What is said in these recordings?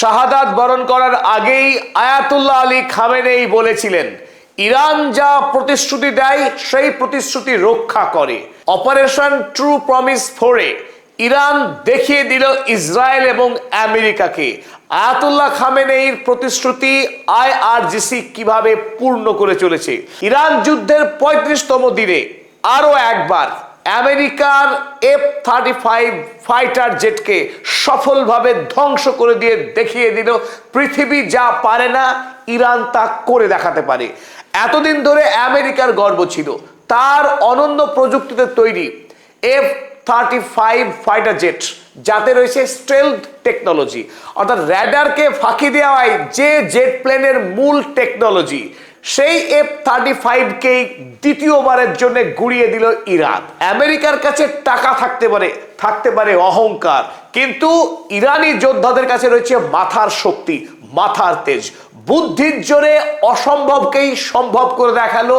শাহাদাত বরণ করার আগেই আয়াতুল্লাহ আলী খামেনেই বলেছিলেন, ইরান যা প্রতিশ্রুতি দেয় সেই প্রতিশ্রুতি রক্ষা করে। অপারেশন ট্রু প্রমিস 4-এ ইরান দেখিয়ে দিল ইসরায়েল এবং আমেরিকাকে আয়াতুল্লাহ খামেনেইর প্রতিশ্রুতি আইআরজিসি কিভাবে পূর্ণ করে চলেছে। ইরান যুদ্ধের 35তম দিনে আরো একবার আমেরিকার F-35 ফাইটার জেটকে সফলভাবে ধ্বংস করে দিয়ে দেখিয়ে দিল পৃথিবী যা পারে না ইরান তা করে দেখাতে পারে। এতদিন ধরে আমেরিকার গর্ব ছিল তার অনন্য প্রযুক্তিতে তৈরি F-35 ফাইটার জেট, যাতে রয়েছে স্টেলথ টেকনোলজি, অর্থাৎ র্যাডারকে ফাঁকি দেওয়াই যে জেট প্লেনের মূল টেকনোলজি। সেই F-35কেই দ্বিতীয়বারের জন্য গুড়িয়ে দিল ইরান। আমেরিকার কাছে টাকা থাকতে পারে অহংকার, কিন্তু ইরানি যোদ্ধাদের কাছে রয়েছে মাথার শক্তি, মাথার তেজ, বুদ্ধির জোরে অসম্ভবকেই সম্ভব করে দেখালো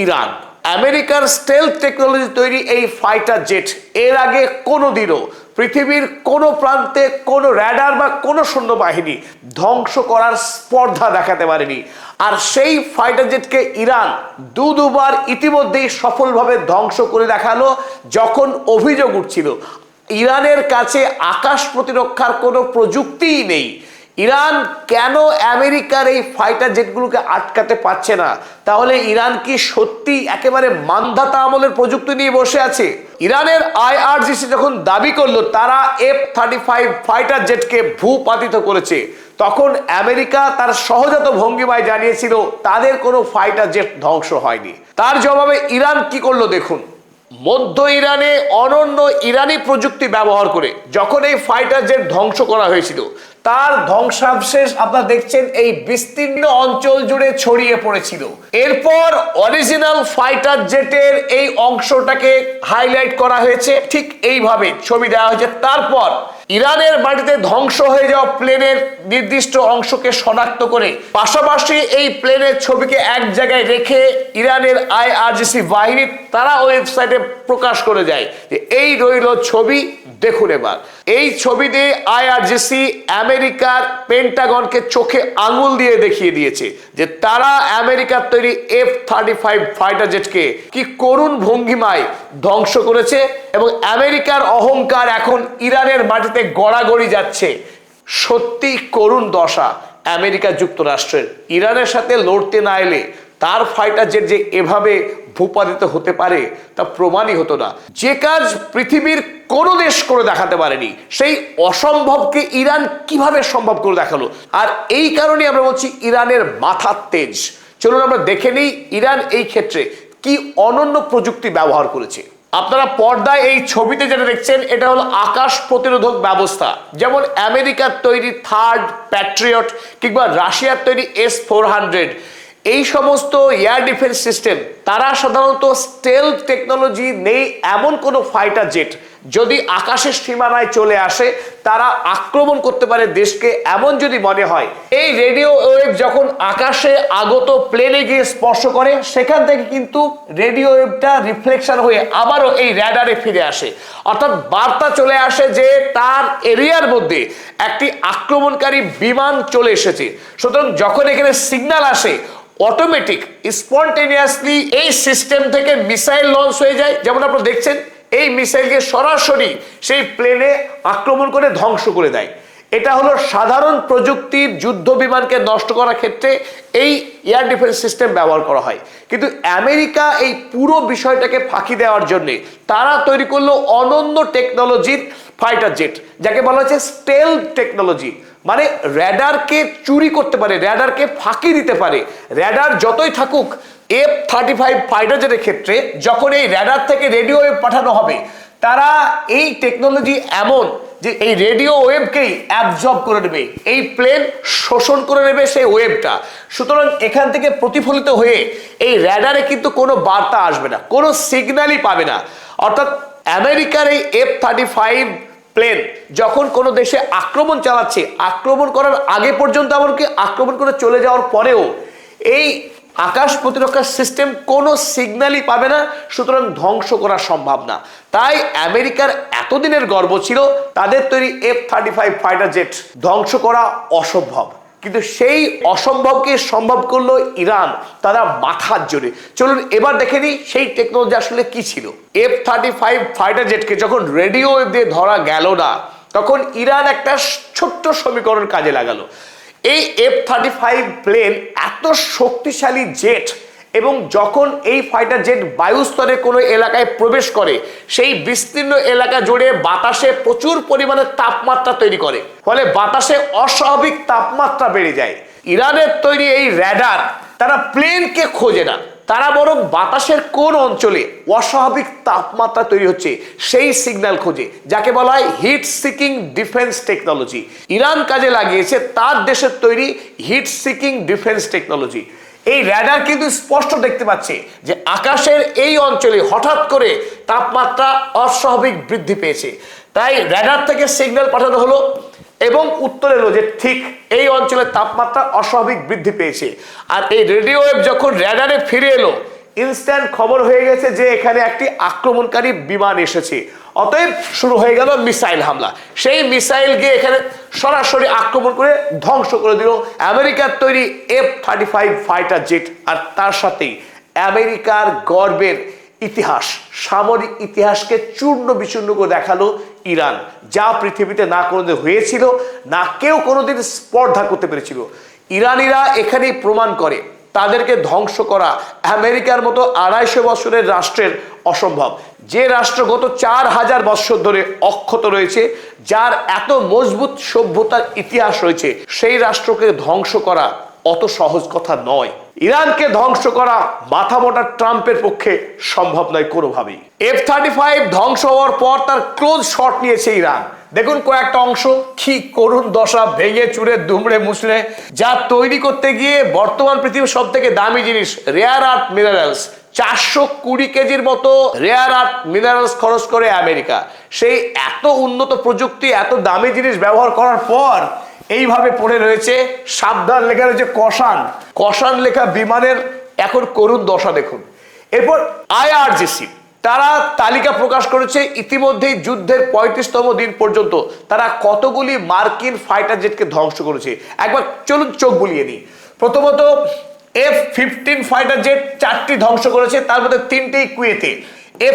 ইরান। আমেরিকার স্টেলথ টেকনোলজি তৈরি এই ফাইটার জেট এর আগে কোনোদিনও পৃথিবীর কোনো প্রান্তে কোনো র্যাডার বা কোনো সৈন্যবাহিনী ধ্বংস করার স্পর্ধা দেখাতে পারেনি। আর সেই ফাইটার জেটকে ইরান দুবার ইতিমধ্যেই সফলভাবে ধ্বংস করে দেখালো। যখন অভিযোগ উঠছিল ইরানের কাছে আকাশ প্রতিরক্ষার কোনো প্রযুক্তিই নেই, ইরান কেন আমেরিকার এই ফাইটার জেটগুলোকে আটকাতে পারছে না, তাহলে ইরান কি সত্যি একেবারে মান্ধাতা আমলের প্রযুক্তি নিয়ে বসে আছে? ইরানের আইআরজিসি যখন দাবি করলো তারা F-35 ফাইটার জেটকে ভূপাতিত করেছে, তখন আমেরিকা তার সহজাত ভঙ্গিমায় জানিয়েছিল তাদের কোনো ফাইটার জেট ধ্বংস হয়নি। তার জবাবে ইরান কি করলো দেখুন। মধ্য ইরানে অনন্য ইরানি প্রযুক্তি ব্যবহার করে যখন এই ফাইটার জেট ধ্বংস করা হয়েছিল, তার ধ্বংসাবশেষ আপনারা দেখছেন এই বিস্তীর্ণ অঞ্চল জুড়ে ছড়িয়ে পড়েছিল। এরপর অরিজিনাল ফাইটার জেটের এই অংশটাকে হাইলাইট করা হয়েছে, ঠিক এইভাবে ছবি দেওয়া হয়েছে। তারপর ইরানের মাটিতে ধ্বংস হয়ে যাওয়া প্লেনের নির্দিষ্ট অংশকে শনাক্ত করে পাশাপাশি এই প্লেনের ছবিকে এক জায়গায় রেখে ইরানের আইআরজিসি বাহিনী তারা ওয়েবসাইটে প্রকাশ করে যায় যে এই রইল ছবি, দেখুন। এবার এই ছবি দিয়ে আইআরজিসি আমেরিকার পেন্টাগনকে চোখে আঙুল দিয়ে দেখিয়ে দিয়েছে যে তারা আমেরিকার তৈরি F-35 ফাইটার জেটকে কি করুণ ভঙ্গিমায় ধ্বংস করেছে এবং আমেরিকার অহংকার এখন ইরানের মাটিতে গড়াগড়ি যাচ্ছে। সত্যি করুণ দশা আমেরিকা যুক্তরাষ্ট্রের। ইরানের সাথে লড়তে না এলে তার ফাইটার জেট যে এভাবে ভূপাতিত হতে পারে তা প্রমাণই হতো না। যে কাজ পৃথিবীর কোনো দেশ করে দেখাতে পারেনি সেই অসম্ভবকে ইরান কিভাবে সম্ভব করে দেখালো। আর এই কারণে আমরা বলছি ইরানের মাথার তেজ। চলুন আমরা দেখে নিই ইরান এই ক্ষেত্রে কি অনন্য প্রযুক্তি ব্যবহার করেছে। আপনারা পর্দায় এই ছবিতে যেটা দেখছেন এটা হলো আকাশ প্রতিরোধক ব্যবস্থা, যেমন আমেরিকার তৈরি থার্ড প্যাট্রিয়ট কিংবা রাশিয়ার তৈরি S-400। এই সমস্ত এয়ার ডিফেন্স সিস্টেম তারা সাধারণত স্টেলথ টেকনোলজি নেই এমন কোনো ফাইটার জেট যদি আকাশের সীমানায় চলে আসে তারা আক্রমণ করতে পারে দেশকে, এমন যদি মনে হয়। এই রেডিও ওয়েভ যখন আকাশে আগত প্লেনে গিয়ে স্পর্শ করে সেখান থেকে কিন্তু রেডিও ওয়েভটা রিফ্লেকশন হয়ে আবারও এই র্যাডারে ফিরে আসে, অর্থাৎ বার্তা চলে আসে যে তার এরিয়ার মধ্যে একটি আক্রমণকারী বিমান চলে এসেছে। সুতরাং যখন এখানে সিগন্যাল আসে অটোমেটিক স্পন্টেনিয়াসলি এই সিস্টেম থেকে মিসাইল লঞ্চ হয়ে যায়। যেমন আপনারা দেখছেন এই মিসাইলকে সরাসরি সেই প্লেনে আক্রমণ করে ধ্বংস করে দেয়। এটা হলো সাধারণ প্রযুক্তির যুদ্ধ বিমানকে নষ্ট করার ক্ষেত্রে এই এয়ার ডিফেন্স সিস্টেম ব্যবহার করা হয়। কিন্তু আমেরিকা এই পুরো বিষয়টাকে ফাঁকি দেওয়ার জন্য তারা তৈরি করলো অনন্য টেকনোলজির ফাইটার জেট, যাকে বলা হচ্ছে স্টেলথ টেকনোলজি। মানে র্যাডারকে চুরি করতে পারে, র্যাডারকে ফাঁকি দিতে পারে। র্যাডার যতই থাকুক F-35 ফাইটার জেটের ক্ষেত্রে যখন এই র্যাডার থেকে রেডিও ওয়েভ পাঠানো হবে তারা এই টেকনোলজি এমন যে এই রেডিও ওয়েভকেই অ্যাবজর্ব করে নেবে, এই প্লেন শোষণ করে নেবে সেই ওয়েভটা। সুতরাং এখান থেকে প্রতিফলিত হয়ে এই র্যাডারে কিন্তু কোনো বার্তা আসবে না, কোনো সিগন্যালই পাবে না। অর্থাৎ আমেরিকার এই F-35 প্লেন যখন কোনো দেশে আক্রমণ চালাচ্ছে, আক্রমণ করার আগে পর্যন্ত এমনকি আক্রমণ করে চলে যাওয়ার পরেও এই আকাশ প্রতিরক্ষা সিস্টেম কোনো সিগন্যালই পাবে না, সুতরাং ধ্বংস করা সম্ভব না। তাই আমেরিকার এতদিনের গর্ব ছিল তাদের তৈরি F-35 ফাইটার জেট ধ্বংস করা অসম্ভব, কিন্তু সেই অসম্ভবকে সম্ভব করলো ইরান তারা মাথার জোরে। চলুন এবার দেখে নিই সেই টেকনোলজি আসলে কি ছিল। F-35 ফাইটার জেটকে যখন রেডিও ওয়েভ দিয়ে ধরা গেল না, তখন ইরান একটা ছোট্ট সমীকরণ কাজে লাগালো। এই F-35 প্লেন এত শক্তিশালী জেট, এবং যখন এই ফাইটার জেট বায়ুস্তরে কোনো এলাকায় প্রবেশ করে, সেই বিস্তীর্ণ এলাকা জুড়ে বাতাসে প্রচুর পরিমাণে তাপমাত্রা তৈরি করে, ফলে বাতাসে অস্বাভাবিক তাপমাত্রা বেড়ে যায়। ইরানের তৈরি এই র্যাডার তারা প্লেনকে খোঁজে না, তারা বরং বাতাসের কোন অঞ্চলে অস্বাভাবিক তাপমাত্রা তৈরি হচ্ছে সেই সিগন্যাল খোঁজে, যাকে বলা হয় heat seeking defence technology. Iran কাজে লাগিয়েছে তার দেশের তৈরি হিট সিকিং ডিফেন্স টেকনোলজি। এই র্যাডার কিন্তু স্পষ্ট দেখতে পাচ্ছে যে আকাশের এই অঞ্চলে হঠাৎ করে তাপমাত্রা অস্বাভাবিক বৃদ্ধি পেয়েছে। তাই র্যাডার থেকে সিগন্যাল পাঠানো হলো এবং উত্তর এলো যে ঠিক এই অঞ্চলের তাপমাত্রা অস্বাভাবিক বৃদ্ধি পেয়েছে। আর এই রেডিও ওয়েভ যখন র্যাডারে ফিরে এলো, ইনস্ট্যান্ট খবর হয়ে গেছে যে এখানে একটি আক্রমণকারী বিমান এসেছে। অতএব শুরু হয়ে গেল মিসাইল হামলা। সেই মিসাইল গিয়ে এখানে সরাসরি আক্রমণ করে ধ্বংস করে দিল আমেরিকার তৈরি F-35 ফাইটার জেট। আর তার সাথেই আমেরিকার গর্বের ইতিহাস, সামরিক ইতিহাসকে চূর্ণ বিচূর্ণ করে দেখালো ইরান, যা পৃথিবীতে না কোনোদিন হয়েছিল, না কেউ কোনোদিন স্পর্ধা করতে পেরেছিল। ইরানিরা এখানেই প্রমাণ করে তাদেরকে ধ্বংস করা আমেরিকার মতো 250 বছরের রাষ্ট্রের অসম্ভব। যে রাষ্ট্র গত 4000 বছর ধরে অক্ষত রয়েছে, যার এত মজবুত সভ্যতার ইতিহাস রয়েছে, সেই রাষ্ট্রকে ধ্বংস করা অত সহজ কথা নয়। ইরানকে ধ্বংস করা মাথা মোটা ট্রাম্পের পক্ষে সম্ভব নয় কোনোভাবেই। F-35 ধ্বংস হওয়ার পর তার ক্লোজ শট নিয়েছে ইরান। দেখুন কয়েকটা অংশ, কি করুণ দশা, ভেঙে চুরে দুমড়ে মুচড়ে, যা তৈরি করতে গিয়ে বর্তমান পৃথিবীর সব থেকে দামি জিনিস রেয়ার আর্থ মিনারেলস, 420 কেজির মতো রেয়ার আর্থ মিনারেলস খরচ করে আমেরিকা। সেই এত উন্নত প্রযুক্তি, এত দামি জিনিস ব্যবহার করার পর এইভাবে পড়ে রয়েছে। সাবধান লেখা রয়েছে কষান লেখা বিমানের এখন করুণ দশা দেখুন। এরপর IRGC তারা তালিকা প্রকাশ করেছে ইতিমধ্যেই যুদ্ধের 35তম দিন পর্যন্ত তারা কতগুলি মার্কিন ফাইটার জেটকে ধ্বংস করেছে। একবার চলুন চোখ বুলিয়ে নিই। প্রথমত F-15 ফাইটার জেট 4টি ধ্বংস করেছে, তার মধ্যে 3টি কুয়েতে।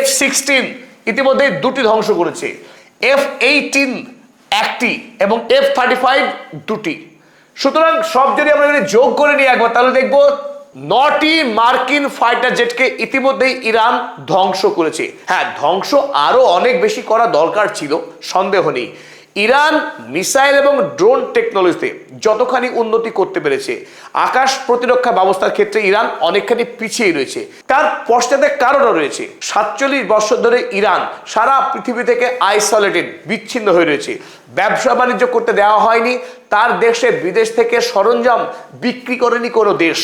F-16 ইতিমধ্যেই 2টি ধ্বংস করেছে, F-18 1টি এবং F-35 2টি। সুতরাং সব যদি আমরা যোগ করে নিই একবার, তাহলে দেখবো 9টি মার্কিন ফাইটার জেটকে ইতিমধ্যেই ইরান ধ্বংস করেছে। হ্যাঁ, ধ্বংস আরো অনেক বেশি করা দরকার ছিল, সন্দেহ নেই। ইরান মিসাইল এবং ড্রোন টেকনোলজিতে যতখানি উন্নতি করতে পেরেছে, আকাশ প্রতিরক্ষা ব্যবস্থার ক্ষেত্রে ইরান অনেকখানি পিছিয়ে রয়েছে। তার পশ্চাতে কারণও রয়েছে। 47 বছর ধরে ইরান সারা পৃথিবী থেকে আইসোলেটেড, বিচ্ছিন্ন হয়ে রয়েছে। ব্যবসা বাণিজ্য করতে দেওয়া হয়নি, তার দেশে বিদেশ থেকে সরঞ্জাম বিক্রি করেনি কোনো দেশ।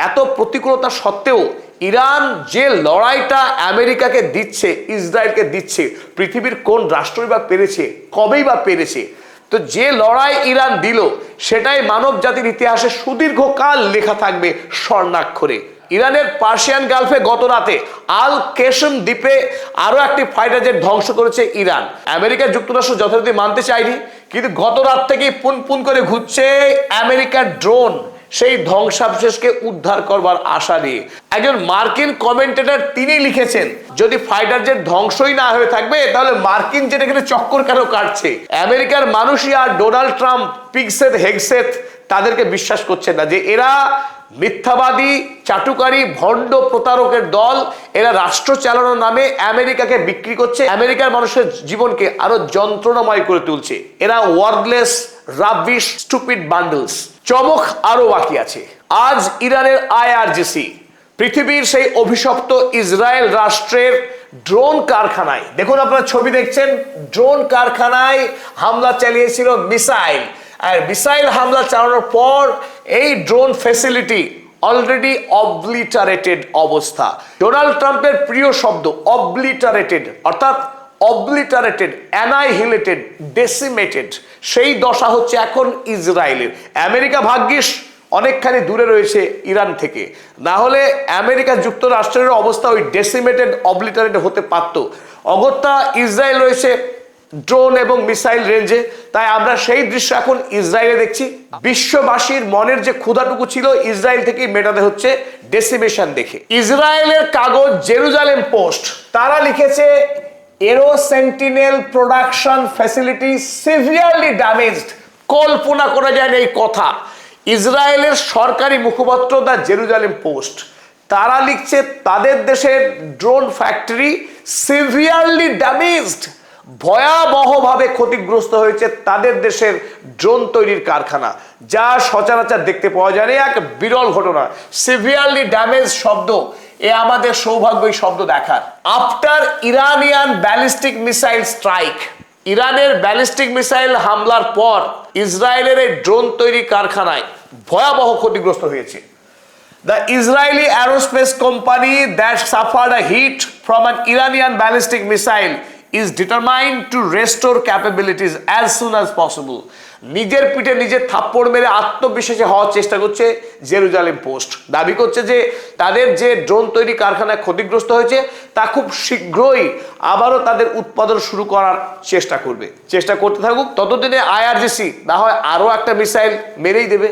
এত প্রতিকূলতা সত্ত্বেও ইরান যে লড়াইটা আমেরিকাকে দিচ্ছে, ইসরায়েলকে দিচ্ছে, পৃথিবীর কোন রাষ্ট্রই বা পেরেছে, কবেই বা পেরেছে? তো যে লড়াই ইরান দিল, সেটাই মানব জাতির ইতিহাসে সুদীর্ঘকাল লেখা থাকবে স্বর্ণাক্ষরে। ইরানের পার্সিয়ান গালফে গত রাতে আল কেসম দ্বীপে আরো একটি ফাইটার জেট ধ্বংস করেছে ইরান। আমেরিকা যুক্তরাষ্ট্র যথারীতি মানতে চায়নি, কিন্তু গত রাত থেকেই পুন করে ঘুরছে আমেরিকার ড্রোন সেই ধ্বংসাবশেষকে উদ্ধার করবার আশা নিয়ে। একজন মার্কিন কমেন্টেটর তিনি লিখেছেন, যদি ফাইটার জেট ধ্বংসই না হয়ে থাকবে, তাহলে মার্কিন জেট এখানে চক্কর কেন কাটছে? আমেরিকার মানুষই আর ডোনাল্ড ট্রাম্প, পিগসেথ হেগসেথ তাদেরকে বিশ্বাস করছে না যে এরা মিথ্যাবাদী, চাটুকারী, ভণ্ড প্রতারকের দল। এরা রাষ্ট্র চালানোর নামে আমেরিকাকে বিক্রি করছে, আমেরিকার মানুষের জীবনকে আরো যন্ত্রণাময় করে তুলছে। এরা ওয়ার্ডলেস, রাবিশ, স্টুপিড বান্ডলস। চমক আরো বাকি আছে। আজ ইরানের IRGC পৃথিবীর সেই অভিশপ্ত ইসরায়েল রাষ্ট্রের ড্রোন কারখানায়, দেখুন আপনারা ছবি দেখছেন, ড্রোন কারখানায় হামলা চালিয়েছিল মিসাইল। আর মিসাইল হামলা চালানোর পর এই ড্রোন ফ্যাসিলিটি অলরেডি অবলিটারেটেড অবস্থা। ডোনাল্ড ট্রাম্পের প্রিয় শব্দ অবলিটারেটেড, অর্থাৎ অবলিটারেটেড, অ্যানাইহিলেটেড, ডেসিমেটেড। সেই দশা হচ্ছে এখন ইসরায়েলের। আমেরিকা ভাগ্যিস অনেকখানি দূরে রয়েছে ইরান থেকে, না হলে আমেরিকা যুক্তরাষ্ট্রের অবস্থা ওই ডেসিমেটেড অবলিটারেট হতে পারত। অগত্যা ইসরায়েল রয়েছে ড্রোন এবং মিসাইল রেঞ্জে, তাই আমরা সেই দৃশ্য এখন ইসরায়েলে দেখছি। বিশ্ববাসীর মনের যে ক্ষুধাটুকু ছিল ইসরায়েল থেকেই মেটাতে হচ্ছে ডেসিমেশন দেখে। ইসরায়েলের কাগজ জেরুজালেম পোস্ট তারা লিখেছে Arrow Sentinel production facility severely damaged. কল্পনা করা যায় না এই কথা। ইসরায়েলের সরকারি মুখপাত্র দ্য জেরুজালেম পোস্ট তারা লিখছে তাদের দেশের ড্রোন ফ্যাক্টরি সিভিয়ারলি ড্যামেজড, ভয়াবহভাবে ক্ষতিগ্রস্ত হয়েছে তাদের দেশের ড্রোন তৈরির কারখানা, যা সচরাচর দেখতে পাওয়া যায় না। এক বিরল ঘটনা। সিভিয়ারলি ড্যামেজ শব্দ, এ আমাদের সৌভাগ্য এই শব্দ দেখার। After Iranian ballistic missile strike, ইরানের ব্যালিস্টিক মিসাইল হামলার পর ইসরায়েলের এই ড্রোন তৈরি কারখানায় ভয়াবহ ক্ষতিগ্রস্ত হয়েছে। The Israeli aerospace company that suffered a hit from an Iranian ballistic missile is determined to restore capabilities as soon as possible. নিজের পিঠে নিজে থাপ্পড় মেরে আত্মবিশ্বাসী হওয়ার চেষ্টা করছে জেরুজালেম পোস্ট। দাবি করছে যে তাদের যে ড্রোন তৈরি কারখানায় ক্ষতিগ্রস্ত হয়েছে তা খুব শীঘ্রই আবারও তাদের উৎপাদন শুরু করার চেষ্টা করতে থাকুক। ততদিনে IRGC না হয় আরও একটা মিসাইল মেরেই দেবে।